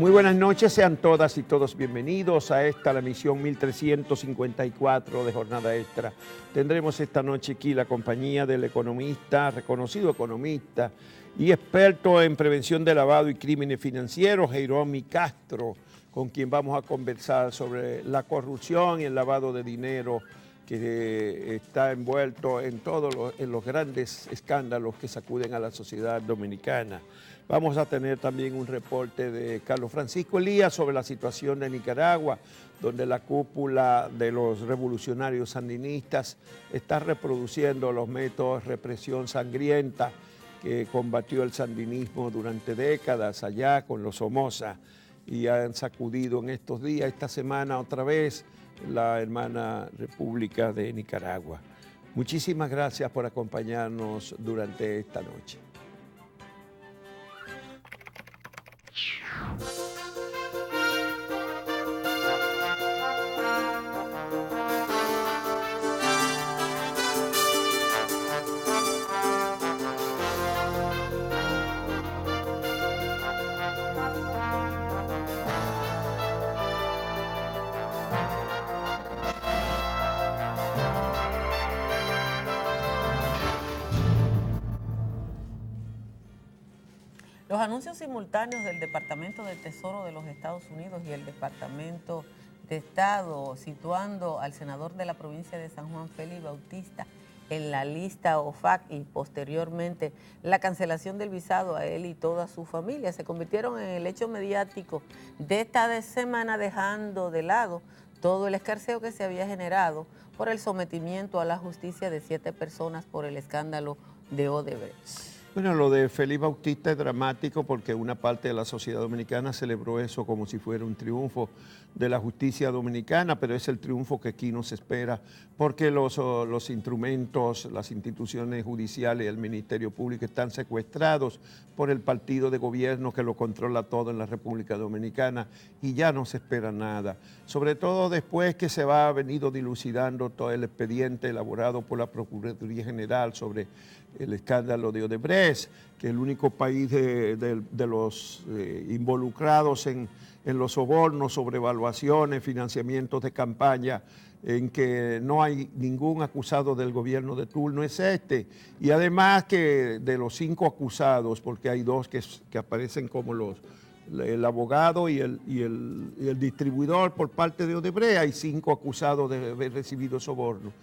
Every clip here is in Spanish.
Muy buenas noches, sean todas y todos bienvenidos a esta, la emisión 1354 de Jornada Extra. Tendremos esta noche aquí la compañía del economista, reconocido economista y experto en prevención de lavado y crímenes financieros, Jairomi Castro, con quien vamos a conversar sobre la corrupción y el lavado de dinero que está envuelto en todos los grandes escándalos que sacuden a la sociedad dominicana. Vamos a tener también un reporte de Carlos Francisco Elías sobre la situación de Nicaragua, donde la cúpula de los revolucionarios sandinistas está reproduciendo los métodos de represión sangrienta que combatió el sandinismo durante décadas allá con los Somoza, y han sacudido en estos días, esta semana otra vez, la hermana República de Nicaragua. Muchísimas gracias por acompañarnos durante esta noche. Los anuncios simultáneos del Departamento del Tesoro de los Estados Unidos y el Departamento de Estado situando al senador de la provincia de San Juan, Félix Bautista, en la lista OFAC y posteriormente la cancelación del visado a él y toda su familia se convirtieron en el hecho mediático de esta semana, dejando de lado todo el escarceo que se había generado por el sometimiento a la justicia de 7 personas por el escándalo de Odebrecht. Bueno, lo de Félix Bautista es dramático porque una parte de la sociedad dominicana celebró eso como si fuera un triunfo de la justicia dominicana, pero es el triunfo que aquí nos espera porque los instrumentos, las instituciones judiciales y el Ministerio Público están secuestrados por el partido de gobierno que lo controla todo en la República Dominicana y ya no se espera nada. Sobre todo después que se ha venido dilucidando todo el expediente elaborado por la Procuraduría General sobre el escándalo de Odebrecht, que el único país de los involucrados en los sobornos, sobrevaluaciones, financiamientos de campaña, en que no hay ningún acusado del gobierno de turno es este. Y además que de los 5 acusados, porque hay 2 que aparecen como el abogado y el distribuidor por parte de Odebrecht, hay 5 acusados de haber recibido soborno.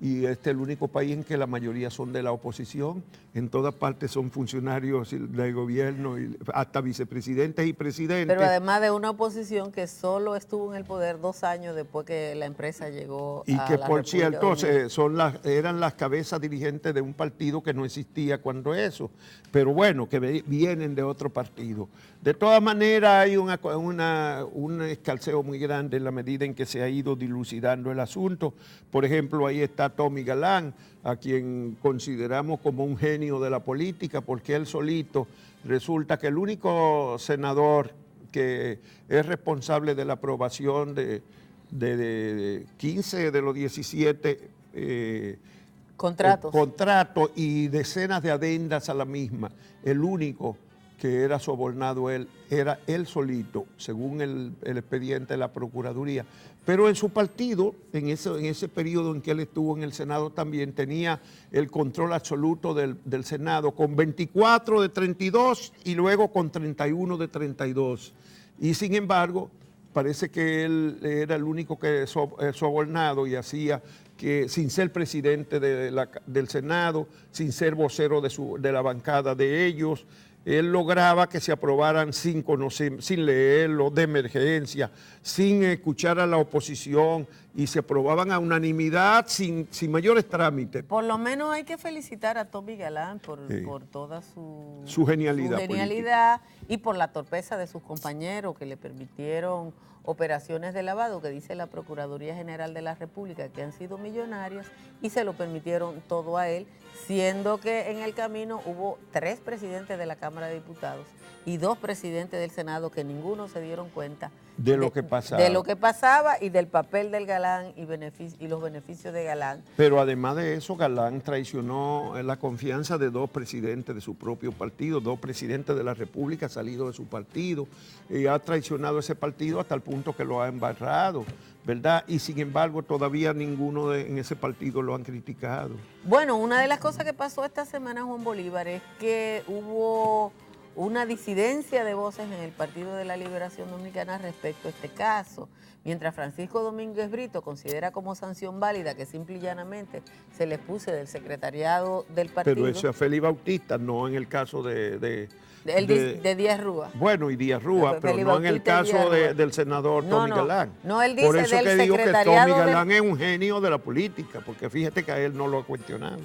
Y este es el único país en que la mayoría son de la oposición. En todas partes son funcionarios del gobierno, y hasta vicepresidentes y presidentes. Pero además de una oposición que solo estuvo en el poder 2 años después que la empresa llegó y a que la por República cierto eran las cabezas dirigentes de un partido que no existía cuando eso, pero bueno, que vienen de otro partido. De todas maneras hay un escalceo muy grande en la medida en que se ha ido dilucidando el asunto. Por ejemplo, ahí está Tommy Galán, a quien consideramos como un genio de la política, porque él solito resulta que el único senador que es responsable de la aprobación de 15 de los 17 contratos y decenas de adendas a la misma, el único que era sobornado era él solito, según el expediente de la Procuraduría. Pero en su partido, en ese periodo en que él estuvo en el Senado, también tenía el control absoluto del Senado, con 24 de 32 y luego con 31 de 32. Y sin embargo, parece que él era el único que sobornado y hacía que, sin ser presidente del Senado, sin ser vocero de la bancada de ellos, él lograba que se aprobaran sin leerlo, de emergencia, sin escuchar a la oposición, y se aprobaban a unanimidad sin mayores trámites. Por lo menos hay que felicitar a Tommy Galán por toda su genialidad y por la torpeza de sus compañeros que le permitieron operaciones de lavado, que dice la Procuraduría General de la República que han sido millonarias, y se lo permitieron todo a él, siendo que en el camino hubo 3 presidentes de la Cámara de Diputados y 2 presidentes del Senado que ninguno se dieron cuenta de lo que pasaba. De lo que pasaba y del papel del Galán y los beneficios de Galán. Pero además de eso, Galán traicionó la confianza de 2 presidentes de su propio partido, 2 presidentes de la República salidos de su partido, y ha traicionado ese partido hasta el punto que lo ha embarrado, ¿verdad? Y sin embargo, todavía ninguno en ese partido lo han criticado. Bueno, una de las cosas que pasó esta semana, Juan Bolívar, es que hubo una disidencia de voces en el Partido de la Liberación Dominicana respecto a este caso. Mientras Francisco Domínguez Brito considera como sanción válida que simple y llanamente se le puse del secretariado del partido. Pero eso es Félix Bautista, no en el caso de Díaz Rúa. Bueno, y Díaz Rúa, pero no en el caso del senador Tommy Galán. No, él dice por eso del que digo que secretariado Tommy Galán es un genio de la política, porque fíjate que a él no lo ha cuestionado.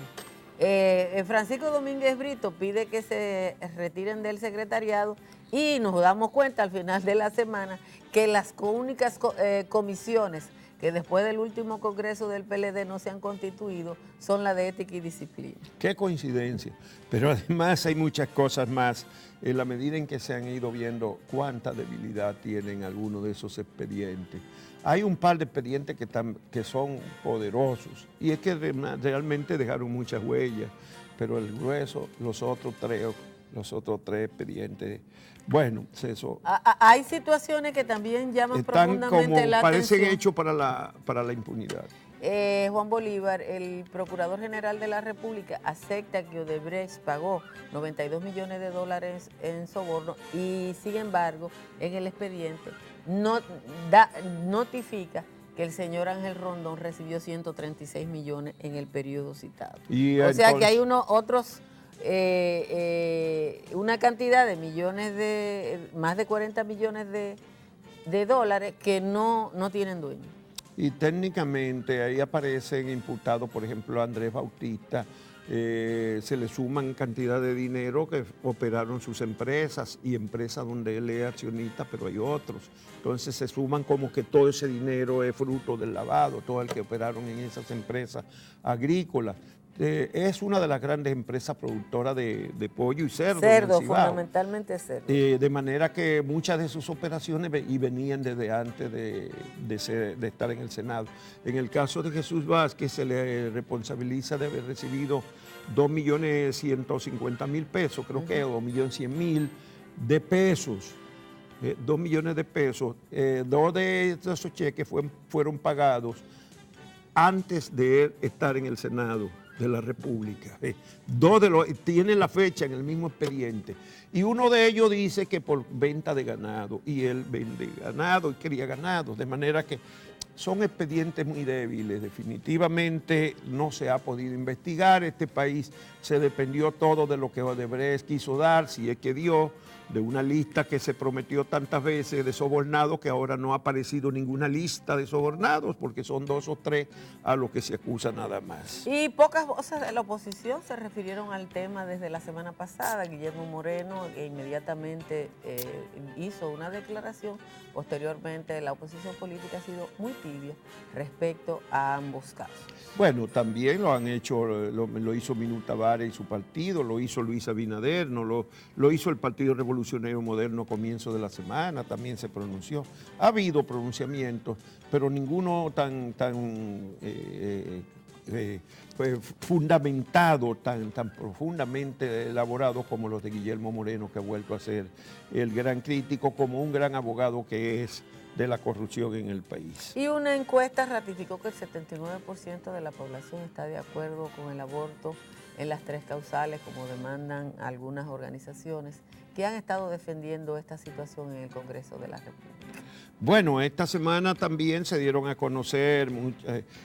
Francisco Domínguez Brito pide que se retiren del secretariado y nos damos cuenta al final de la semana que las únicas comisiones que después del último congreso del PLD no se han constituido son la de ética y disciplina. Qué coincidencia, pero además hay muchas cosas más en la medida en que se han ido viendo cuánta debilidad tienen algunos de esos expedientes. Hay un par de expedientes que son poderosos y es que realmente dejaron muchas huellas, pero el grueso, los otros tres expedientes, bueno, eso. Hay situaciones que también llaman profundamente la atención. Parecen hechos para la impunidad. Juan Bolívar, el Procurador General de la República, acepta que Odebrecht pagó 92 millones de dólares en soborno y, sin embargo, en el expediente notifica que el señor Ángel Rondón recibió 136 millones en el periodo citado. O sea que hay una cantidad de millones más de 40 millones de dólares que no tienen dueño. Y técnicamente ahí aparecen imputados, por ejemplo, a Andrés Bautista, se le suman cantidad de dinero que operaron sus empresas y empresas donde él es accionista, pero hay otros. Entonces se suman como que todo ese dinero es fruto del lavado, todo el que operaron en esas empresas agrícolas. Es una de las grandes empresas productoras de pollo y cerdo. Cerdo, fundamentalmente cerdo. De manera que muchas de sus operaciones venían desde antes de estar en el Senado. En el caso de Jesús Vázquez se le responsabiliza de haber recibido 2.150.000 pesos, creo que, o 2.100.000 de pesos. 2 millones de pesos. 2 de esos cheques fueron pagados antes de él estar en el Senado de la República. 2 de los tienen la fecha en el mismo expediente. Y uno de ellos dice que por venta de ganado, y él vende ganado y quería ganado, de manera que son expedientes muy débiles. Definitivamente no se ha podido investigar. Este país se dependió todo de lo que Odebrecht quiso dar, si es que dio, de una lista que se prometió tantas veces de sobornados que ahora no ha aparecido ninguna lista de sobornados porque son 2 o 3 a los que se acusa nada más. Y pocas voces de la oposición se refirieron al tema desde la semana pasada. Guillermo Moreno inmediatamente hizo una declaración. Posteriormente la oposición política ha sido muy tibia respecto a ambos casos. Bueno, también lo han hecho, lo hizo Minú Tavares y su partido, lo hizo Luis Abinader, lo hizo el Partido Revolucionario Moderno a comienzo de la semana, también se pronunció. Ha habido pronunciamientos, pero ninguno tan fundamentado, tan profundamente elaborado como los de Guillermo Moreno, que ha vuelto a ser el gran crítico, como un gran abogado que es de la corrupción en el país. Y una encuesta ratificó que el 79% de la población está de acuerdo con el aborto en las 3 causales, como demandan algunas organizaciones que han estado defendiendo esta situación en el Congreso de la República. Bueno, esta semana también se dieron a conocer,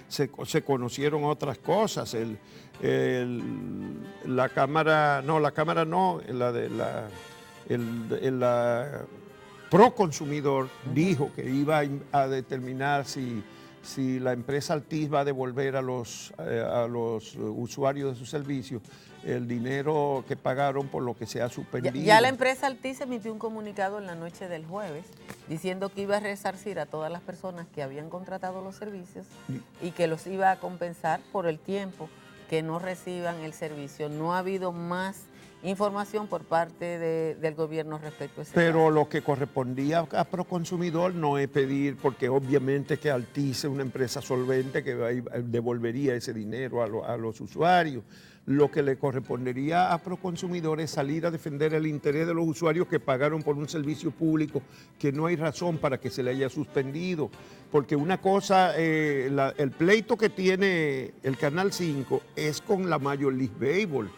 se conocieron otras cosas. La Proconsumidor dijo que iba a determinar si la empresa Altiz va a devolver a los usuarios de sus servicios el dinero que pagaron por lo que se ha suspendido. Ya la empresa Altiz emitió un comunicado en la noche del jueves diciendo que iba a resarcir a todas las personas que habían contratado los servicios y que los iba a compensar por el tiempo que no reciban el servicio. No ha habido más información por parte del gobierno respecto a ese Pero caso. lo que correspondía a Proconsumidor no es pedir, porque obviamente que Altice es una empresa solvente que devolvería ese dinero a los usuarios. Lo que le correspondería a Proconsumidor es salir a defender el interés de los usuarios que pagaron por un servicio público que no hay razón para que se le haya suspendido. Porque una cosa, el pleito que tiene el Canal 5 es con la Major League Baseball,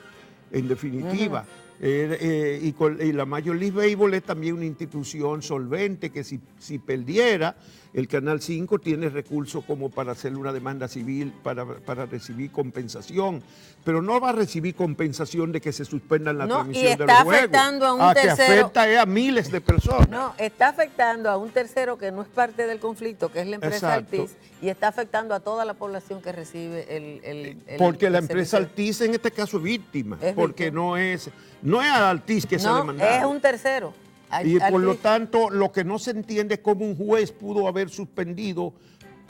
en definitiva. Y la Major League Baseball es también una institución solvente que si perdiera, el Canal 5 tiene recursos como para hacer una demanda civil para recibir compensación, pero no va a recibir compensación de que se suspendan la transmisión de los juegos. Y está afectando a un tercero. Que afecta a miles de personas. No, está afectando a un tercero que no es parte del conflicto, que es la empresa Altice, y está afectando a toda la población que recibe porque la empresa Altice en este caso es víctima, porque no es a Altice que se ha demandado. Es un tercero. Y por lo tanto, lo que no se entiende es cómo un juez pudo haber suspendido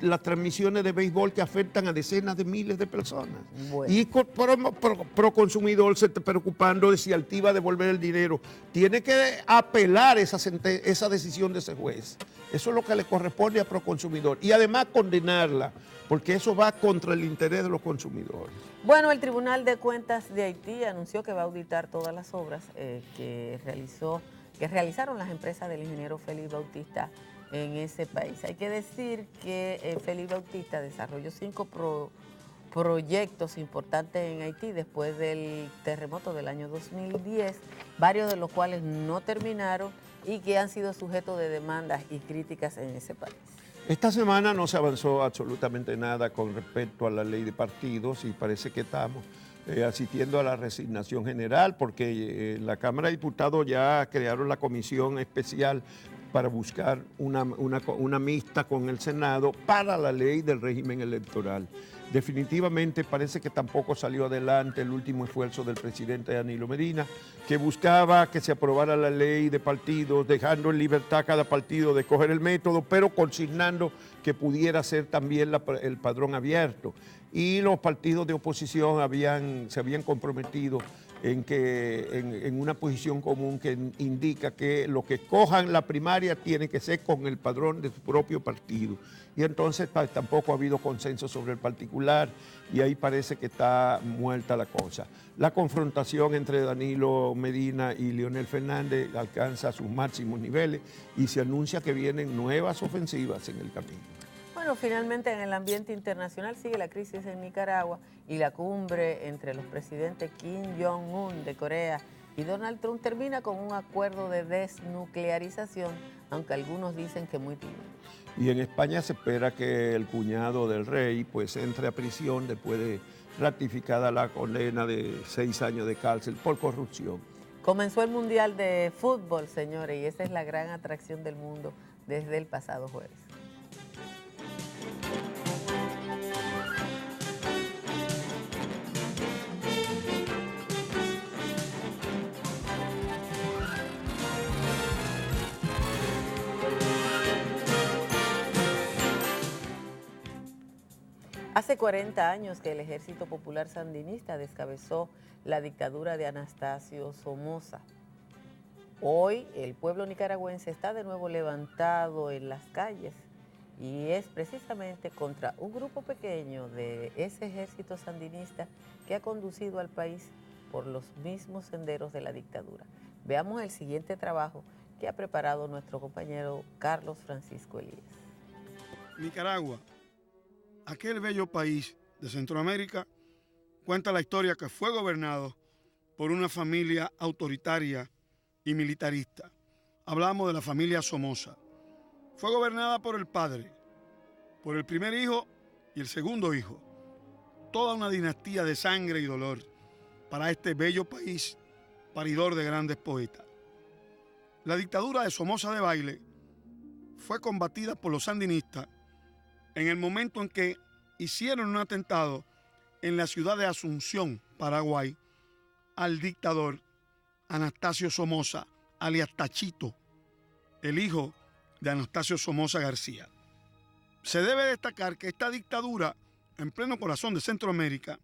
las transmisiones de béisbol que afectan a decenas de miles de personas. Bueno. Y Proconsumidor se está preocupando de si Altice va a devolver el dinero. Tiene que apelar esa decisión de ese juez. Eso es lo que le corresponde a Proconsumidor. Y además condenarla, porque eso va contra el interés de los consumidores. Bueno, el Tribunal de Cuentas de Haití anunció que va a auditar todas las obras que realizaron las empresas del ingeniero Félix Bautista en ese país. Hay que decir que Félix Bautista desarrolló 5 proyectos importantes en Haití después del terremoto del año 2010, varios de los cuales no terminaron y que han sido sujetos de demandas y críticas en ese país. Esta semana no se avanzó absolutamente nada con respecto a la ley de partidos y parece que estamos asistiendo a la resignación general, porque la Cámara de Diputados ya crearon la comisión especial para buscar una mixta con el Senado para la ley del régimen electoral. Definitivamente parece que tampoco salió adelante el último esfuerzo del presidente Danilo Medina, que buscaba que se aprobara la ley de partidos, dejando en libertad a cada partido de escoger el método, pero consignando que pudiera ser también el padrón abierto. Y los partidos de oposición se habían comprometido en una posición común que indica que lo que escojan la primaria tiene que ser con el padrón de su propio partido. Y entonces tampoco ha habido consenso sobre el particular y ahí parece que está muerta la cosa. La confrontación entre Danilo Medina y Leonel Fernández alcanza sus máximos niveles y se anuncia que vienen nuevas ofensivas en el camino. Bueno, finalmente en el ambiente internacional sigue la crisis en Nicaragua y la cumbre entre los presidentes Kim Jong-un de Corea y Donald Trump termina con un acuerdo de desnuclearización, aunque algunos dicen que muy tímido. Y en España se espera que el cuñado del rey pues entre a prisión después de ratificada la condena de 6 años de cárcel por corrupción. Comenzó el Mundial de Fútbol, señores, y esa es la gran atracción del mundo desde el pasado jueves. Hace 40 años que el Ejército Popular Sandinista descabezó la dictadura de Anastasio Somoza. Hoy el pueblo nicaragüense está de nuevo levantado en las calles y es precisamente contra un grupo pequeño de ese ejército sandinista que ha conducido al país por los mismos senderos de la dictadura. Veamos el siguiente trabajo que ha preparado nuestro compañero Carlos Francisco Elías. Nicaragua, aquel bello país de Centroamérica, cuenta la historia que fue gobernado por una familia autoritaria y militarista. Hablamos de la familia Somoza. Fue gobernada por el padre, por el primer hijo y el segundo hijo. Toda una dinastía de sangre y dolor para este bello país, paridor de grandes poetas. La dictadura de Somoza Debayle fue combatida por los sandinistas en el momento en que hicieron un atentado en la ciudad de Asunción, Paraguay, al dictador Anastasio Somoza, alias Tachito, el hijo de Anastasio Somoza García. Se debe destacar que esta dictadura, en pleno corazón de Centroamérica,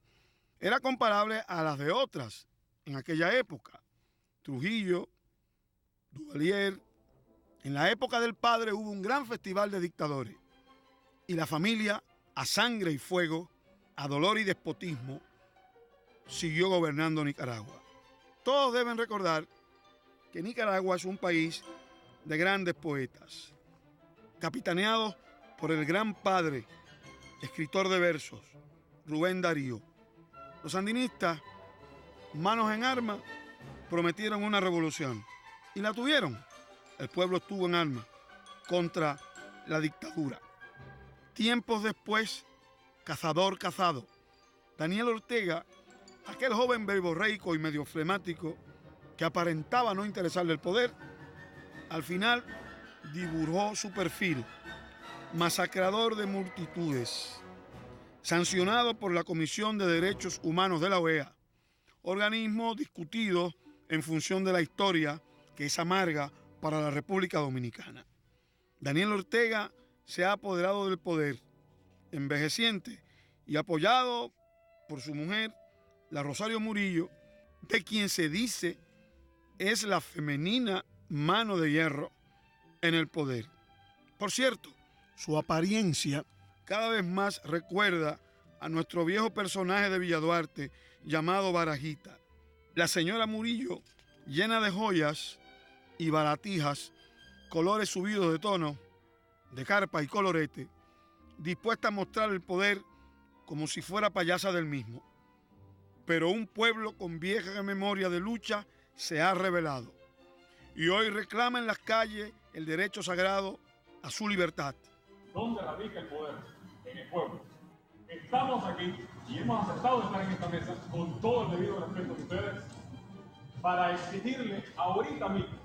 era comparable a las de otras en aquella época. Trujillo, Duvalier. En la época del padre hubo un gran festival de dictadores y la familia, a sangre y fuego, a dolor y despotismo, siguió gobernando Nicaragua. Todos deben recordar que Nicaragua es un país de grandes poetas, capitaneados por el gran padre, escritor de versos, Rubén Darío. Los sandinistas, manos en armas, prometieron una revolución y la tuvieron. El pueblo estuvo en armas contra la dictadura. Tiempos después, cazador cazado, Daniel Ortega, aquel joven verborreico y medio flemático que aparentaba no interesarle el poder, al final dibujó su perfil, masacrador de multitudes, sancionado por la Comisión de Derechos Humanos de la OEA, organismo discutido en función de la historia que es amarga para la República Dominicana. Daniel Ortega se ha apoderado del poder, envejeciente y apoyado por su mujer, la Rosario Murillo, de quien se dice es la femenina mano de hierro en el poder. Por cierto, su apariencia cada vez más recuerda a nuestro viejo personaje de Villa Duarte llamado Barajita. La señora Murillo, llena de joyas y baratijas, colores subidos de tono, de carpa y colorete, dispuesta a mostrar el poder como si fuera payasa del mismo. Pero un pueblo con vieja memoria de lucha se ha rebelado y hoy reclama en las calles el derecho sagrado a su libertad. ¿Dónde radica el poder? En el pueblo. Estamos aquí y hemos aceptado estar en esta mesa con todo el debido respeto de ustedes para exigirle ahorita mismo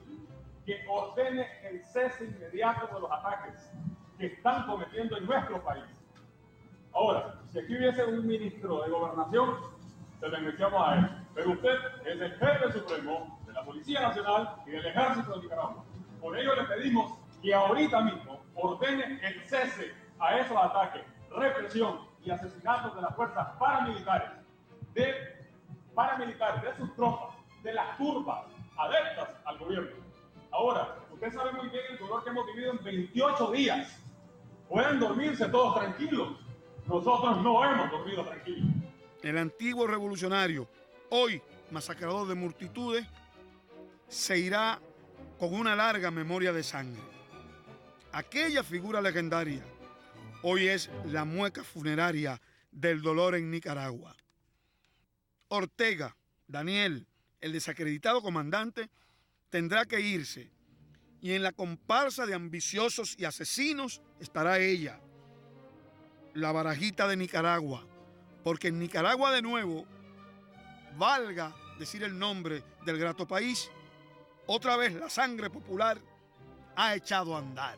que ordene el cese inmediato de los ataques que están cometiendo en nuestro país. Ahora, si aquí hubiese un ministro de Gobernación, se lo enviamos a él. Pero usted es el jefe supremo de la Policía Nacional y del Ejército de Nicaragua. Por ello le pedimos que ahorita mismo ordene el cese a esos ataques, represión y asesinatos de las fuerzas paramilitares, de sus tropas, de las turbas adeptas al gobierno. Ahora, usted sabe muy bien el dolor que hemos vivido en 28 días. Pueden dormirse todos tranquilos. Nosotros no hemos dormido tranquilos. El antiguo revolucionario, hoy masacrador de multitudes, se irá con una larga memoria de sangre. Aquella figura legendaria hoy es la mueca funeraria del dolor en Nicaragua. Ortega, Daniel, el desacreditado comandante, tendrá que irse y en la comparsa de ambiciosos y asesinos estará ella, la Barajita de Nicaragua, porque en Nicaragua de nuevo, valga decir el nombre del grato país, otra vez la sangre popular ha echado a andar.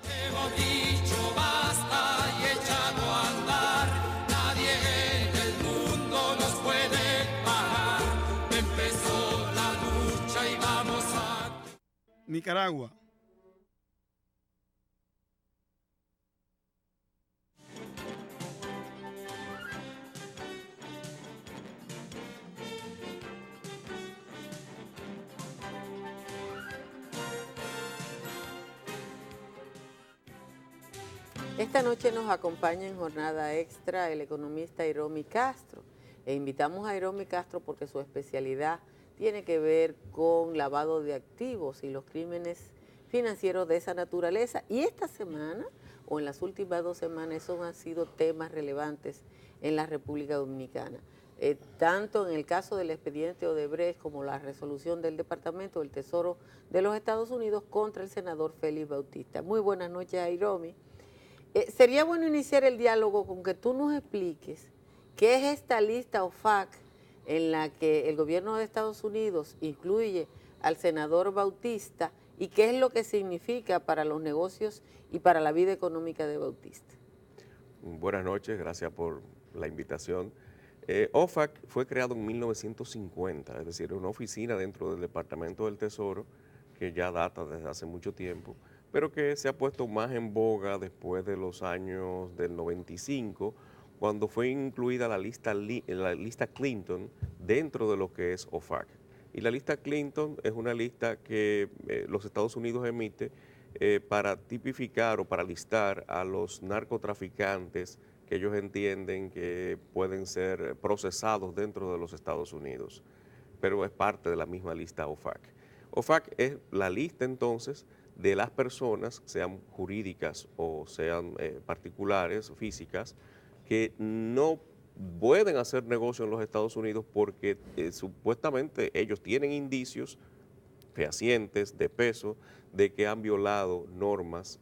Hemos dicho basta y echado a andar, nadie en el mundo nos puede parar, empezó la lucha y vamos a... Nicaragua. Esta noche nos acompaña en jornada extra el economista Iromi Castro. E invitamos a Iromi Castro porque su especialidad tiene que ver con lavado de activos y los crímenes financieros de esa naturaleza. Y esta semana, o en las últimas 2 semanas, esos han sido temas relevantes en la República Dominicana. Tanto en el caso del expediente Odebrecht como la resolución del Departamento del Tesoro de los Estados Unidos contra el senador Félix Bautista. Muy buenas noches, Iromi. Sería bueno iniciar el diálogo con que tú nos expliques qué es esta lista OFAC en la que el gobierno de Estados Unidos incluye al senador Bautista y qué es lo que significa para los negocios y para la vida económica de Bautista. Buenas noches, gracias por la invitación. OFAC fue creado en 1950, es decir, una oficina dentro del Departamento del Tesoro que ya data desde hace mucho tiempo, pero que se ha puesto más en boga después de los años del 95, cuando fue incluida la lista Clinton dentro de lo que es OFAC. Y la lista Clinton es una lista que los Estados Unidos emite para tipificar o para listar a los narcotraficantes que ellos entienden que pueden ser procesados dentro de los Estados Unidos, pero es parte de la misma lista OFAC. OFAC es la lista entonces de las personas, sean jurídicas o sean particulares, físicas, que no pueden hacer negocio en los Estados Unidos porque supuestamente ellos tienen indicios fehacientes de peso de que han violado normas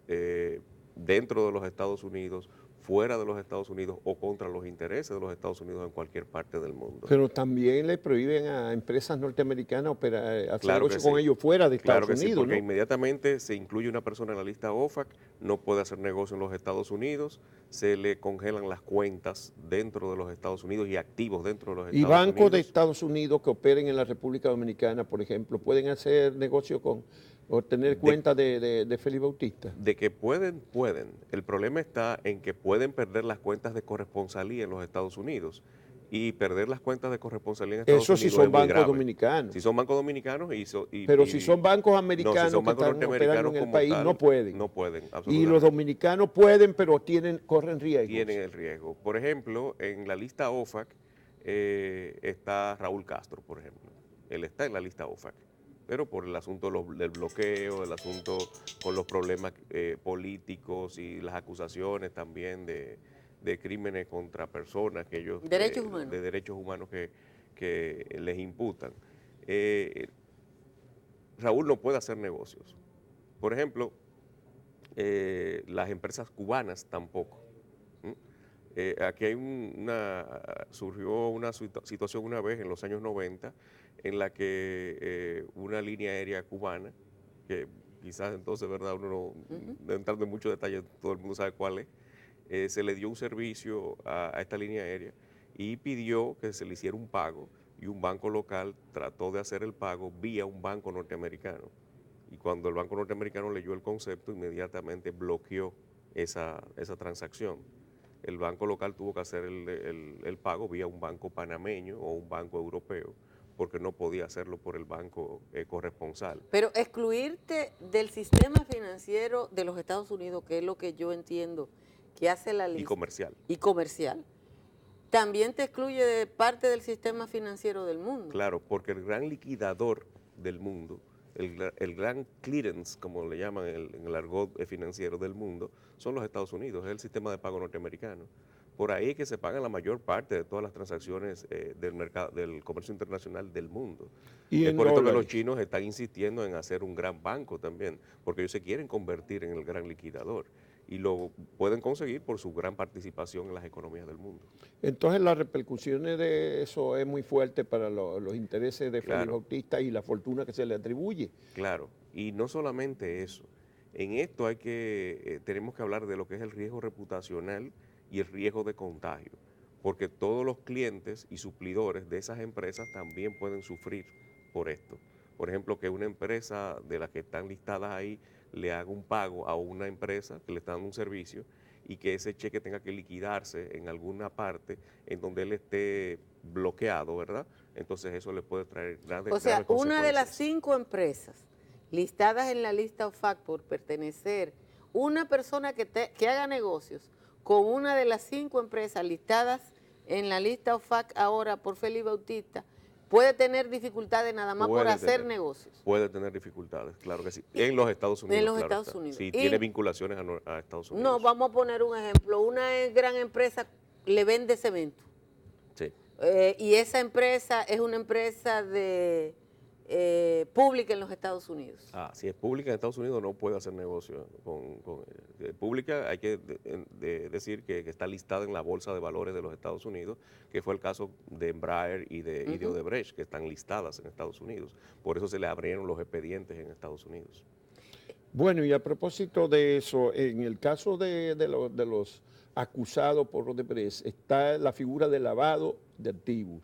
dentro de los Estados Unidos, fuera de los Estados Unidos o contra los intereses de los Estados Unidos en cualquier parte del mundo. Pero también le prohíben a empresas norteamericanas hacer Claro negocio con ellos fuera de Estados Unidos, sí, porque ¿no? inmediatamente se incluye una persona en la lista OFAC, no puede hacer negocio en los Estados Unidos, se le congelan las cuentas dentro de los Estados Unidos y activos dentro de los Estados Y Unidos. bancos de Estados Unidos que operen en la República Dominicana, por ejemplo, pueden hacer negocio con o tener cuentas de Félix Bautista. De que pueden. El problema está en que pueden perder las cuentas de corresponsalía en los Estados Unidos. Y perder las cuentas de corresponsalía en Estados Eso Unidos sí son es muy bancos grave. dominicanos. Si son bancos dominicanos Pero si son bancos americanos no, si son bancos que están operando en el como país, tal, no pueden. No pueden, Y absolutamente. los dominicanos pueden, pero corren riesgos. Tienen el riesgo. Por ejemplo, en la lista OFAC está Raúl Castro, por ejemplo. Él está en la lista OFAC. Pero por el asunto del bloqueo, el asunto con los problemas políticos y las acusaciones también de crímenes contra personas que ellos... Derechos humanos. De derechos humanos que les imputan. Raúl no puede hacer negocios. Por ejemplo, las empresas cubanas tampoco. Aquí hay surgió una situación una vez en los años 90 en la que una línea aérea cubana, que quizás entonces, ¿verdad? Uno no entrando en muchos detalles, todo el mundo sabe cuál es, se le dio un servicio a esta línea aérea y pidió que se le hiciera un pago y un banco local trató de hacer el pago vía un banco norteamericano. Y cuando el banco norteamericano leyó el concepto, inmediatamente bloqueó esa transacción. El banco local tuvo que hacer el pago vía un banco panameño o un banco europeo, porque no podía hacerlo por el banco corresponsal. Pero excluirte del sistema financiero de los Estados Unidos, que es lo que yo entiendo que hace la lista. Y comercial. También te excluye de parte del sistema financiero del mundo. Claro, porque el gran liquidador del mundo, el gran clearance, como le llaman en el argot financiero del mundo, son los Estados Unidos, es el sistema de pago norteamericano. Por ahí es que se pagan la mayor parte de todas las transacciones del comercio internacional del mundo. Y es en por esto que dólares. los chinos están insistiendo en hacer un gran banco también, porque ellos se quieren convertir en el gran liquidador y lo pueden conseguir por su gran participación en las economías del mundo. Entonces las repercusiones de eso es muy fuerte para los intereses de Félix Bautista y la fortuna que se le atribuye. Claro, y no solamente eso. En esto tenemos que hablar de lo que es el riesgo reputacional y el riesgo de contagio, porque todos los clientes y suplidores de esas empresas también pueden sufrir por esto. Por ejemplo, que una empresa de las que están listadas ahí le haga un pago a una empresa que le está dando un servicio y que ese cheque tenga que liquidarse en alguna parte en donde él esté bloqueado, ¿verdad? Entonces eso le puede traer grandes consecuencias. O sea, una de las 5 empresas listadas en la lista OFAC por pertenecer, una persona que haga negocios con una de las 5 empresas listadas en la lista OFAC ahora por Félix Bautista, puede tener dificultades nada más por hacer negocios. Puede tener dificultades, claro que sí. En los Estados Unidos. En los claro Estados está. Unidos. Sí, Y tiene vinculaciones a Estados Unidos. No, vamos a poner un ejemplo. Una gran empresa le vende cemento. Sí. Y esa empresa es una empresa pública en los Estados Unidos. Si es pública en Estados Unidos no puede hacer negocio pública. Hay que decir que está listada en la Bolsa de Valores de los Estados Unidos, que fue el caso de Embraer y de Odebrecht, que están listadas en Estados Unidos. Por eso se le abrieron los expedientes en Estados Unidos. Bueno, y a propósito de eso, en el caso de los acusados por Odebrecht está la figura de lavado de activos.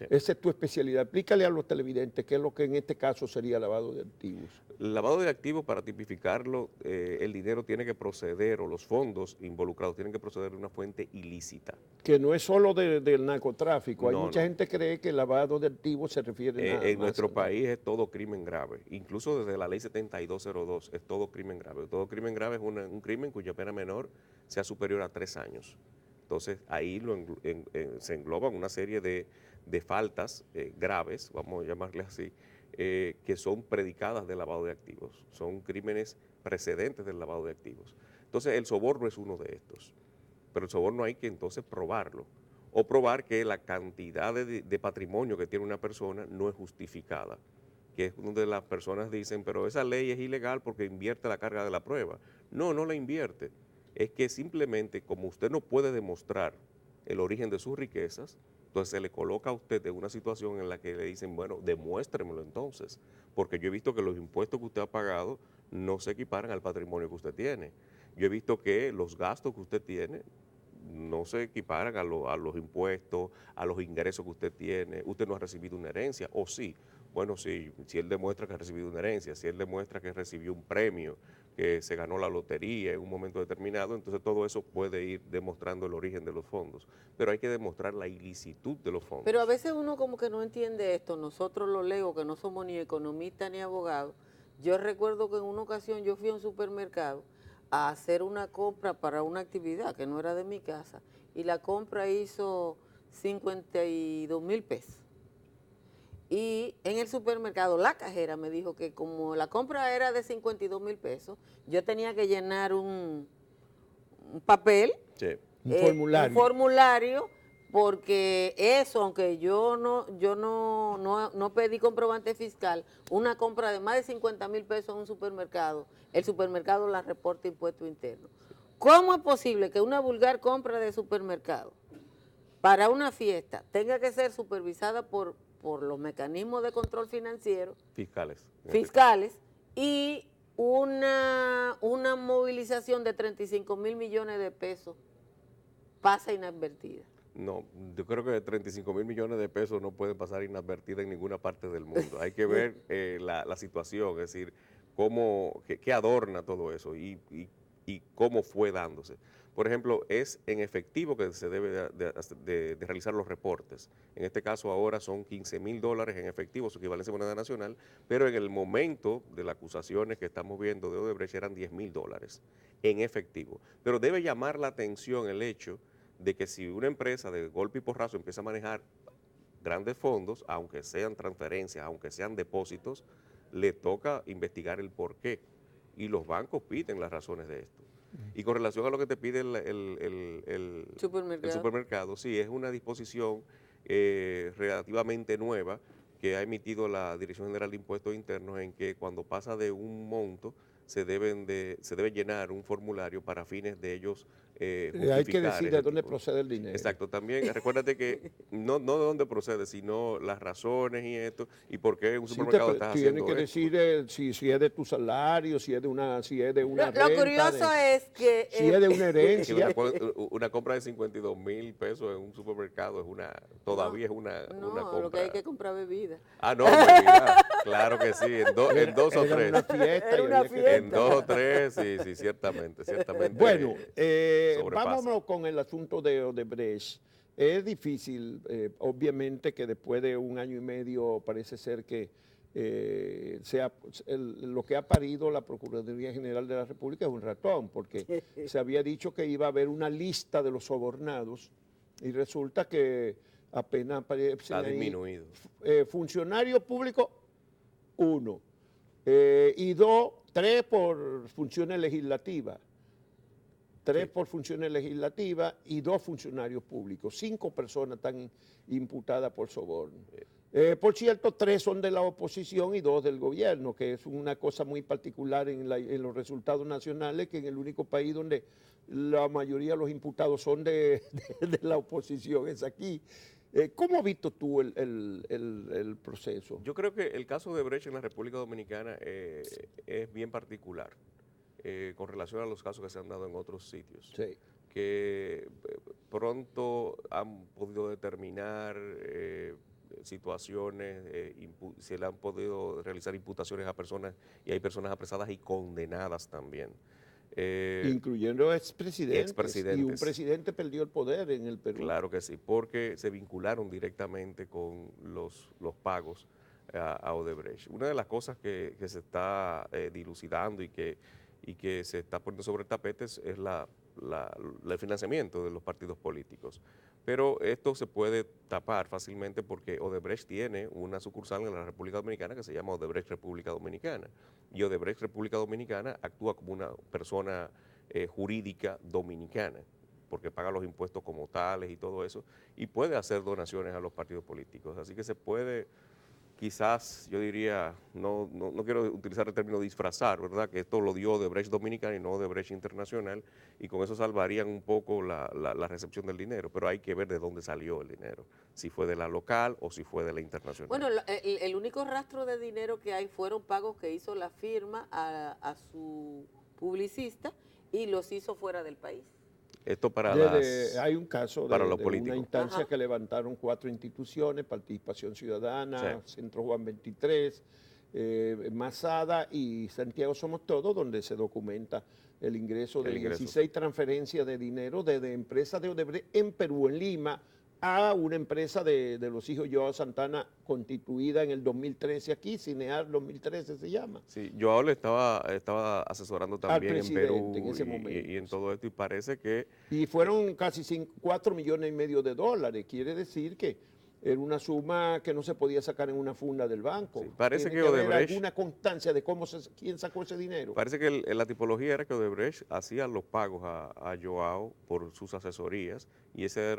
Sí. Esa es tu especialidad. Explícale a los televidentes qué es lo que en este caso sería lavado de activos. El lavado de activos, para tipificarlo, el dinero tiene que proceder, o los fondos involucrados tienen que proceder de una fuente ilícita. Que no es solo del narcotráfico. Hay No, mucha no. gente que cree que el lavado de activos se refiere nada En más nuestro al- país es todo crimen grave, incluso desde la ley 7202 es todo crimen grave. Todo crimen grave es un crimen cuya pena menor sea superior a 3 años. Entonces ahí se engloban una serie de faltas graves, vamos a llamarle así, que son predicadas de lavado de activos. Son crímenes precedentes del lavado de activos. Entonces el soborno es uno de estos, pero el soborno hay que entonces probarlo, o probar que la cantidad de patrimonio que tiene una persona no es justificada, que es donde las personas dicen, pero esa ley es ilegal porque invierte la carga de la prueba. No, no la invierte. Es que simplemente, como usted no puede demostrar el origen de sus riquezas, entonces se le coloca a usted en una situación en la que le dicen, bueno, demuéstremelo entonces, porque yo he visto que los impuestos que usted ha pagado no se equiparan al patrimonio que usted tiene. Yo he visto que los gastos que usted tiene no se equiparan a los impuestos, a los ingresos que usted tiene. Usted no ha recibido una herencia, o sí. Bueno, sí, si él demuestra que ha recibido una herencia, si él demuestra que recibió un premio, que se ganó la lotería en un momento determinado, entonces todo eso puede ir demostrando el origen de los fondos. Pero hay que demostrar la ilicitud de los fondos. Pero a veces uno como que no entiende esto, nosotros los legos que no somos ni economistas ni abogados. Yo recuerdo que en una ocasión yo fui a un supermercado a hacer una compra para una actividad que no era de mi casa y la compra hizo 52,000 pesos. Y en el supermercado la cajera me dijo que como la compra era de 52,000 pesos, yo tenía que llenar un papel, Sí. Un formulario. un formulario, porque eso, aunque yo no pedí comprobante fiscal, una compra de más de 50,000 pesos en un supermercado, el supermercado la reporta impuesto interno. ¿Cómo es posible que una vulgar compra de supermercado para una fiesta tenga que ser supervisada por los mecanismos de control financiero Fiscales. fiscales y una movilización de 35,000 millones de pesos pasa inadvertida? No, yo creo que 35,000 millones de pesos no pueden pasar inadvertida en ninguna parte del mundo. Hay que ver la situación, es decir, qué adorna todo eso y cómo fue dándose. Por ejemplo, es en efectivo que se debe de realizar los reportes. En este caso ahora son $15,000 en efectivo, su equivalencia a moneda nacional, pero en el momento de las acusaciones que estamos viendo de Odebrecht eran $10,000 en efectivo. Pero debe llamar la atención el hecho de que si una empresa de golpe y porrazo empieza a manejar grandes fondos, aunque sean transferencias, aunque sean depósitos, le toca investigar el porqué. Y los bancos piden las razones de esto. Y con relación a lo que te pide el supermercado, sí, es una disposición relativamente nueva que ha emitido la Dirección General de Impuestos Internos, en que cuando pasa de un monto se debe llenar un formulario para fines de ellos justificar hay que decir de ese dónde tipo. procede el dinero. Exacto, también recuérdate que no de dónde procede, sino las razones y esto, y por qué un Sí, supermercado está tiene haciendo que esto. decir si es de tu salario, si es de una Lo renta, curioso es que si es de una Que herencia. una compra de 52,000 pesos en un supermercado todavía es una compra. lo que hay que comprar bebida. Ah, no, bebida, claro que sí, en dos o Era tres. una fiesta. Era y una había que fiesta. En 2 o 3, sí, ciertamente. Bueno, sobrepasa. vámonos con el asunto de Odebrecht. Es difícil, obviamente, que después de un año y medio parece ser que lo que ha parido la Procuraduría General de la República es un ratón, porque se había dicho que iba a haber una lista de los sobornados y resulta que apenas aparecen Ha ahí, disminuido. funcionario público, 1, y 3 por funciones legislativas. 3 por funciones legislativas y 2 funcionarios públicos. 5 personas están imputadas por soborno. Por cierto, 3 son de la oposición y 2 del gobierno, que es una cosa muy particular en los resultados nacionales, que en el único país donde la mayoría de los imputados son de la oposición es aquí. ¿Cómo has visto tú el proceso? Yo creo que el caso de Brecht en la República Dominicana es bien particular con relación a los casos que se han dado en otros sitios. Sí. Que pronto han podido determinar situaciones, se le han podido realizar imputaciones a personas y hay personas apresadas y condenadas también. Incluyendo expresidentes. Expresidentes. Y un presidente perdió el poder en el Perú. Claro que sí, porque se vincularon directamente con los pagos a Odebrecht. Una de las cosas que se está dilucidando y que se está poniendo sobre el tapete es el financiamiento de los partidos políticos. Pero esto se puede tapar fácilmente porque Odebrecht tiene una sucursal en la República Dominicana que se llama Odebrecht República Dominicana. Y Odebrecht República Dominicana actúa como una persona jurídica dominicana, porque paga los impuestos como tales y todo eso, y puede hacer donaciones a los partidos políticos. Así que se puede, quizás, yo diría, no quiero utilizar el término disfrazar, ¿verdad? Que esto lo dio Odebrecht Dominicana y no Odebrecht Internacional, y con eso salvarían un poco la recepción del dinero, pero hay que ver de dónde salió el dinero, si fue de la local o si fue de la internacional. Bueno, el único rastro de dinero que hay fueron pagos que hizo la firma a su publicista y los hizo fuera del país. Esto para hay un caso de una instancia Ajá. que levantaron 4 instituciones, Participación Ciudadana, Sí. Centro Juan 23, Masada y Santiago Somos Todos, donde se documenta el ingreso de 16 transferencias de dinero desde empresas de Odebrecht en Perú, en Lima, a una empresa de los hijos Joao Santana constituida en el 2013 aquí, Cinear 2013 se llama. Sí, Joao le estaba asesorando también en Perú en ese momento, y en todo esto, y parece que... Y fueron casi 4 millones y medio de dólares, quiere decir que era una suma que no se podía sacar en una funda del banco. Sí, parece Tiene que haber Odebrecht... alguna constancia de quién sacó ese dinero. Parece que la tipología era que Odebrecht hacía los pagos a Joao por sus asesorías y ese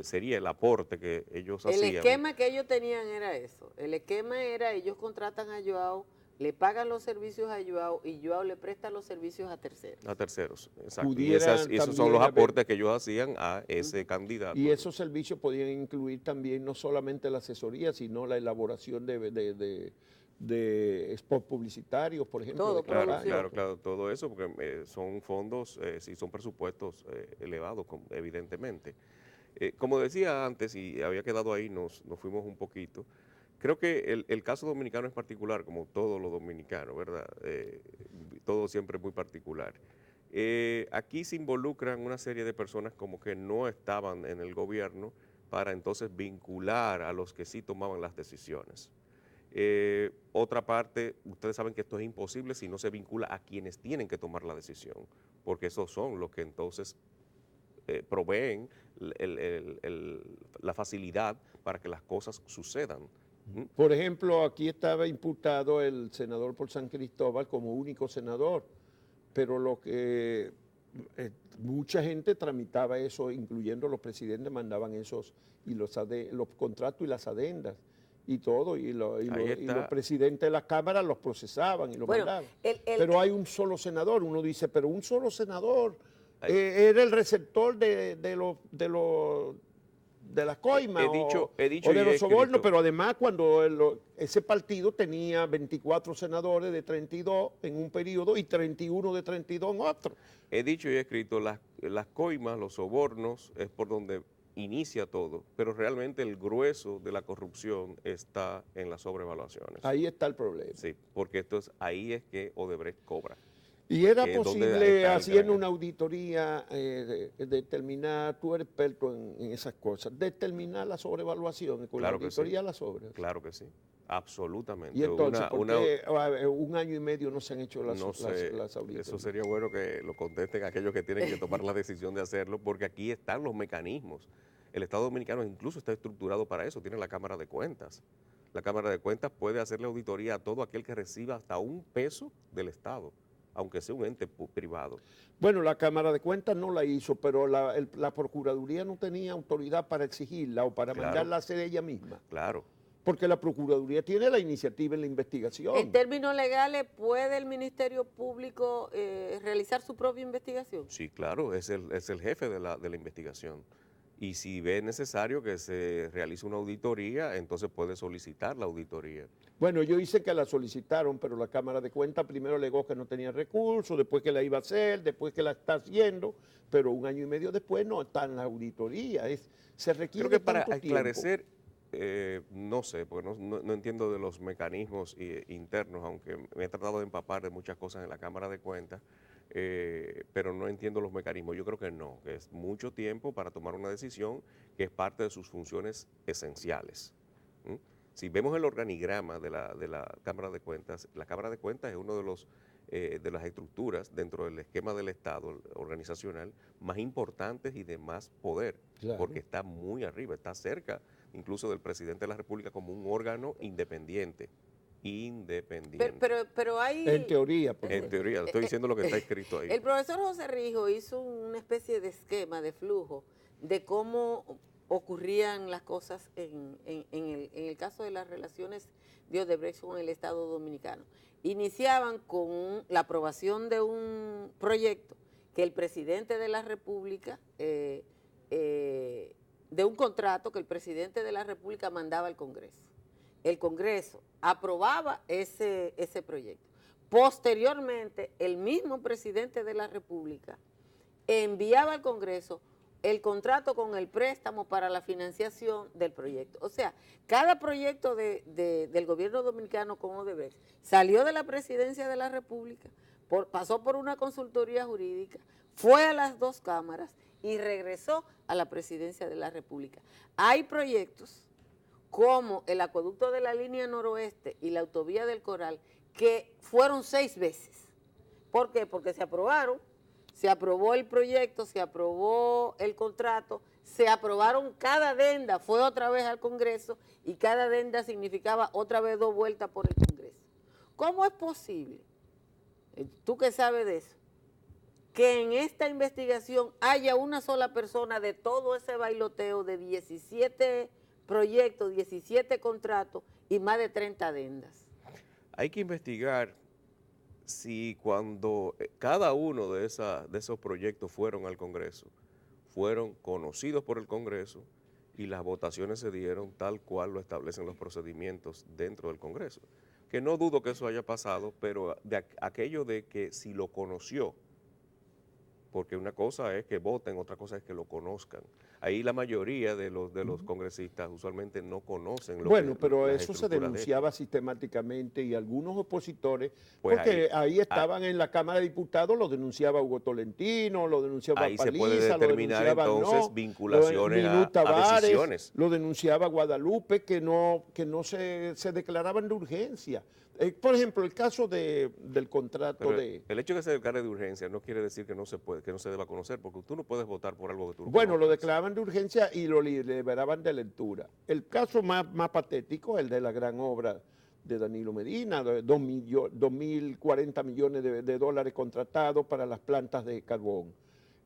sería el aporte que ellos hacían. El esquema que ellos tenían era eso. El esquema era, ellos contratan a Joao, le pagan los servicios a Joao y Joao le presta los servicios a terceros. A terceros, exacto. Y Pudieran esos son también los haber- aportes que ellos hacían a ese candidato. Y esos servicios podían incluir también no solamente la asesoría, sino la elaboración de spots publicitarios, por ejemplo. Todo, de campaña. Claro, todo eso, porque son fondos, sí, son presupuestos elevados, evidentemente. Como decía antes, y había quedado ahí, nos fuimos un poquito. Creo que el caso dominicano es particular, como todos los dominicanos, ¿verdad? Todo siempre es muy particular. Aquí se involucran una serie de personas como que no estaban en el gobierno para entonces vincular a los que sí tomaban las decisiones. Otra parte, ustedes saben que esto es imposible si no se vincula a quienes tienen que tomar la decisión, porque esos son los que entonces proveen la facilidad para que las cosas sucedan. Por ejemplo, aquí estaba imputado el senador por San Cristóbal como único senador, pero lo que mucha gente tramitaba eso, incluyendo los presidentes, mandaban esos y los contratos y las adendas y todo, y los presidentes de las cámaras los procesaban y los mandaban. Pero hay un solo senador, uno dice, pero un solo senador era el receptor de las coimas o de los sobornos, pero además cuando ese partido tenía 24 senadores de 32 en un periodo y 31 de 32 en otro. He dicho y he escrito, las coimas, los sobornos, es por donde inicia todo, pero realmente el grueso de la corrupción está en las sobrevaluaciones. Ahí está el problema. Sí, porque ahí es que Odebrecht cobra. Y era ¿Dónde posible, está el haciendo gran- una auditoría, determinar, tú eres experto en esas cosas, determinar la sobrevaluación, con Claro la que auditoría sí. la sobre. Claro que sí, absolutamente. Y entonces, ¿por qué un año y medio no se han hecho las No sé, las auditorías? eso sería bueno que lo contesten aquellos que tienen que tomar la decisión de hacerlo, porque aquí están los mecanismos. El Estado Dominicano incluso está estructurado para eso, tiene la Cámara de Cuentas. La Cámara de Cuentas puede hacerle auditoría a todo aquel que reciba hasta un peso del Estado, aunque sea un ente privado. Bueno, la Cámara de Cuentas no la hizo, pero la Procuraduría no tenía autoridad para exigirla o para Claro. mandarla a hacer ella misma, Claro, porque la Procuraduría tiene la iniciativa en la investigación. En términos legales, ¿puede el Ministerio Público realizar su propia investigación? sí, claro, es el jefe de la investigación. Y si ve necesario que se realice una auditoría, entonces puede solicitar la auditoría. Bueno, yo hice que la solicitaron, pero la Cámara de Cuentas primero alegó que no tenía recursos, después que la iba a hacer, después que la está haciendo, pero un año y medio después no está en la auditoría. Se requiere Creo que para tanto esclarecer No sé, porque no entiendo de los mecanismos internos, aunque me he tratado de empapar de muchas cosas en la Cámara de Cuentas, pero no entiendo los mecanismos. Yo creo que no, que es mucho tiempo para tomar una decisión que es parte de sus funciones esenciales. ¿Mm? Si vemos el organigrama de la Cámara de Cuentas, la Cámara de Cuentas es uno de las estructuras dentro del esquema del Estado organizacional más importantes y de más poder, Claro. porque está muy arriba, está cerca incluso del presidente de la República como un órgano independiente. Pero hay... En teoría, por En teoría, estoy diciendo lo que está escrito ahí. El profesor José Rijo hizo una especie de esquema, de flujo, de cómo ocurrían las cosas en el caso de las relaciones de Odebrecht con el Estado Dominicano. Iniciaban con la aprobación de un proyecto que el presidente de la República, de un contrato que el presidente de la República mandaba al Congreso. El Congreso aprobaba ese proyecto. Posteriormente, el mismo presidente de la República enviaba al Congreso el contrato con el préstamo para la financiación del proyecto. O sea, cada proyecto del gobierno dominicano con Odebrecht salió de la presidencia de la República, pasó por una consultoría jurídica, fue a las dos cámaras y regresó a la presidencia de la República. Hay proyectos como el acueducto de la línea noroeste y la autovía del Coral, que fueron 6 veces. ¿Por qué? Porque se aprobaron, se aprobó el proyecto, se aprobó el contrato, se aprobaron cada adenda, fue otra vez al Congreso y cada adenda significaba otra vez 2 vueltas por el Congreso. ¿Cómo es posible, tú que sabes de eso, que en esta investigación haya una sola persona de todo ese bailoteo de 17 proyectos, 17 contratos y más de 30 adendas? Hay que investigar si cuando cada uno de esos proyectos fueron al Congreso, fueron conocidos por el Congreso y las votaciones se dieron tal cual lo establecen los procedimientos dentro del Congreso. Que no dudo que eso haya pasado, pero de aquello de que si lo conoció, porque una cosa es que voten, otra cosa es que lo conozcan. Ahí la mayoría de los congresistas usualmente no conocen pero las eso se estructuras de denunciaba sistemáticamente y algunos opositores, Pues porque ahí estaban en la Cámara de Diputados, lo denunciaba Hugo Tolentino, lo denunciaba ahí se Paliza, puede lo determinar denunciaba entonces vinculaciones Minú Tavares, decisiones. lo denunciaba Guadalupe, que no se declaraban de urgencia. Por ejemplo, el caso del contrato Pero de... el hecho de que se declare de urgencia no quiere decir que no se puede, que no se deba conocer, porque tú no puedes votar por algo que tú no Bueno, lo conozcas. declaraban de urgencia y lo liberaban de lectura. El caso más patético es el de la gran obra de Danilo Medina, de 2.040 millones de dólares contratados para las plantas de carbón.